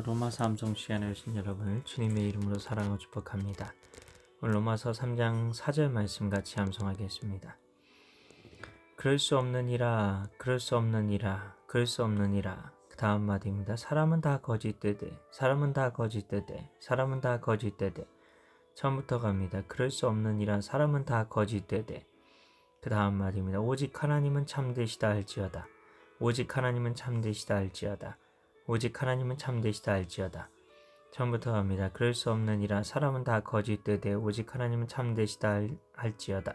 로마서 암송 시간에 오신 여러분을 주님의 이름으로 사랑하고 축복합니다. 오늘 로마서 3장 4절 말씀 같이 암송하겠습니다. 그럴 수 없느니라, 그럴 수 없느니라, 그럴 수 없느니라. 그 다음 마디입니다. 사람은 다 거짓되되, 사람은 다 거짓되되, 사람은 다 거짓되되. 처음부터 갑니다. 그럴 수 없느니라, 사람은 다 거짓되되. 그 다음 마디입니다. 오직 하나님은 참되시다 할지어다. 오직 하나님은 참되시다 할지어다. 오직 하나님은 참되시다 할지어다. 처음부터 갑니다. 그럴 수 없느니라 사람은 다 거짓되되 오직 하나님은 참되시다 할지어다.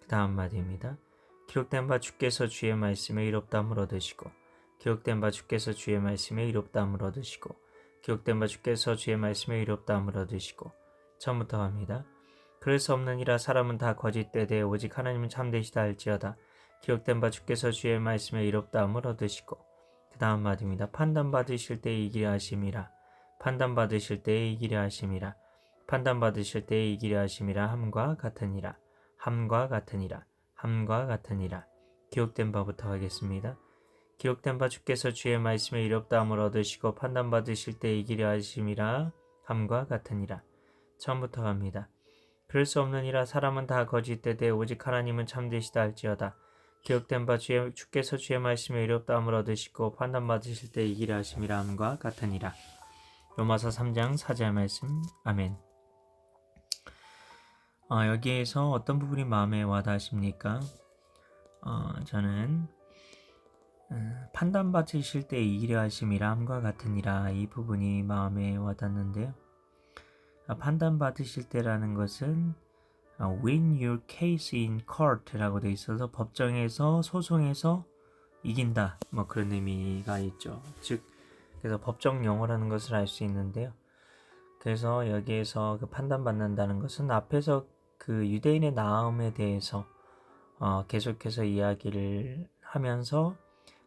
그 다음 마디입니다. 기록된 바 주께서 주의 말씀에 이롭다함을 얻으시고 기록된 바 주께서 주의 말씀에 이롭다함을 얻으시고 기록된 바 주께서 주의 말씀에 이롭다함을 얻으시고. 처음부터 갑니다. 그럴 수 없느니라 사람은 다 거짓되되 오직 하나님은 참되시다 할지어다. 기록된 바 주께서 주의 말씀에 이롭다함을 얻으시고. 그 다음 마디입니다. 판단받으실 때에 이기려 하심이라. 판단받으실 때에 이기려 하심이라. 판단받으실 때에 이기려 하심이라. 함과 같으니라. 함과 같으니라. 함과 같으니라. 기록된 바부터 하겠습니다. 기록된 바 주께서 주의 말씀에 이롭다함을 얻으시고 판단받으실 때에 이기려 하심이라. 함과 같으니라. 처음부터 갑니다. 그럴 수 없느니라 사람은 다 거짓되되 오직 하나님은 참되시다 할지어다. 기록된 바 주께서 주의 말씀에 이롭다함을 얻으시고 판단받으실 때 이기려 하심이라. 함과 같으니라. 로마서 3장 4절 말씀. 아멘. 여기에서 어떤 부분이 마음에 와닿으십니까? 저는 판단받으실 때 이기려 하심이라. 함과 같으니라. 이 부분이 마음에 와닿는데요. 판단받으실 때라는 것은 win your case in court라고 되어 있어서 법정에서 소송에서 이긴다, 뭐 그런 의미가 있죠. 즉 그래서 법정 용어라는 것을 알 수 있는데요. 그래서 여기에서 그 판단받는다는 것은 앞에서 그 유대인의 나음에 대해서 계속해서 이야기를 하면서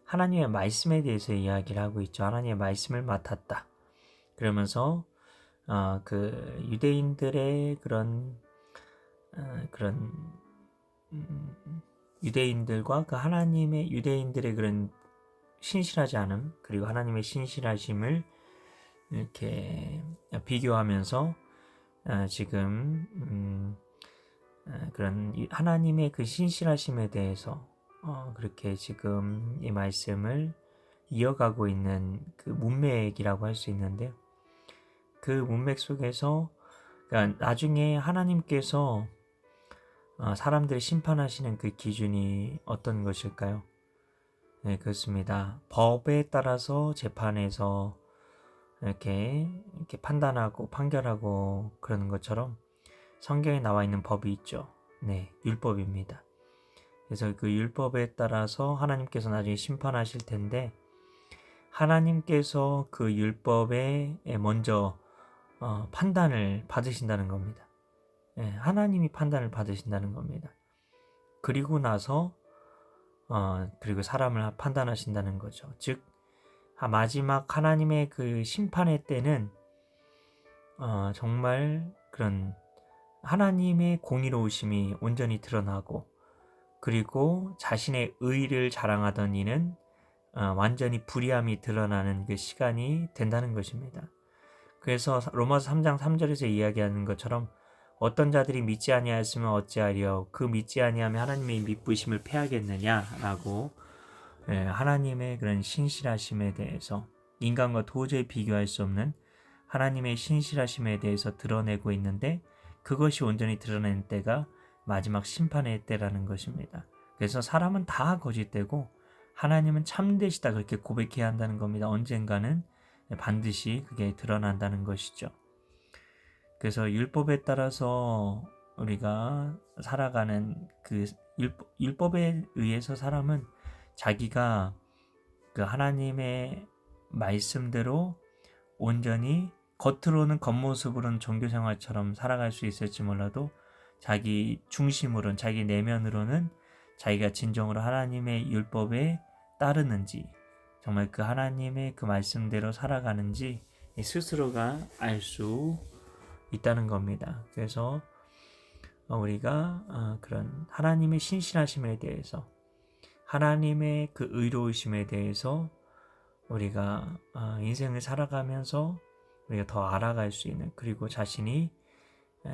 하나님의 말씀에 대해서 이야기를 하고 있죠. 하나님의 말씀을 맡았다. 그러면서 그 유대인들의 그런 유대인들과 그 하나님의 유대인들의 그런 신실하지 않음, 그리고 하나님의 신실하심을 이렇게 비교하면서 지금 그런 하나님의 그 신실하심에 대해서 그렇게 지금 이 말씀을 이어가고 있는 그 문맥이라고 할 수 있는데요. 그 문맥 속에서 그러니까 나중에 하나님께서 사람들을 심판하시는 그 기준이 어떤 것일까요? 네, 그렇습니다. 법에 따라서 재판에서 이렇게 판단하고 판결하고 그러는 것처럼 성경에 나와 있는 법이 있죠. 네, 율법입니다. 그래서 그 율법에 따라서 하나님께서 나중에 심판하실 텐데 하나님께서 그 율법에 먼저 판단을 받으신다는 겁니다. 네, 하나님이 판단을 받으신다는 겁니다. 그리고 나서 그리고 사람을 판단하신다는 거죠. 즉 마지막 하나님의 그 심판의 때는 정말 그런 하나님의 공의로우심이 온전히 드러나고 그리고 자신의 의를 자랑하던 이는 완전히 불의함이 드러나는 그 시간이 된다는 것입니다. 그래서 로마서 3장 3절에서 이야기하는 것처럼 어떤 자들이 믿지 아니하였으면 어찌하리요 그 믿지 아니하면 하나님의 미쁘심을 패하겠느냐라고 하나님의 그런 신실하심에 대해서 인간과 도저히 비교할 수 없는 하나님의 신실하심에 대해서 드러내고 있는데 그것이 온전히 드러낸 때가 마지막 심판의 때라는 것입니다. 그래서 사람은 다 거짓되고 하나님은 참되시다 그렇게 고백해야 한다는 겁니다. 언젠가는 반드시 그게 드러난다는 것이죠. 그래서 율법에 따라서 우리가 살아가는 그 율법에 의해서 사람은 자기가 그 하나님의 말씀대로 온전히 겉으로는 겉모습으로는 종교생활처럼 살아갈 수 있을지 몰라도 자기 중심으로는 자기 내면으로는 자기가 진정으로 하나님의 율법에 따르는지 정말 그 하나님의 그 말씀대로 살아가는지 스스로가 알 수 있다는 겁니다. 그래서 우리가 그런 하나님의 신실하심에 대해서 하나님의 그 의로우심에 대해서 우리가 인생을 살아가면서 우리가 더 알아갈 수 있는, 그리고 자신이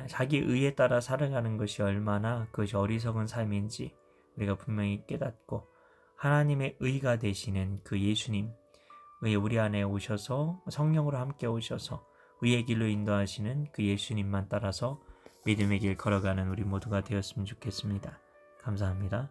자기 의에 따라 살아가는 것이 얼마나 그것이 어리석은 삶인지 우리가 분명히 깨닫고, 하나님의 의가 되시는 그 예수님, 우리 안에 오셔서 성령으로 함께 오셔서 의의 길로 인도하시는 그 예수님만 따라서 믿음의 길 걸어가는 우리 모두가 되었으면 좋겠습니다. 감사합니다.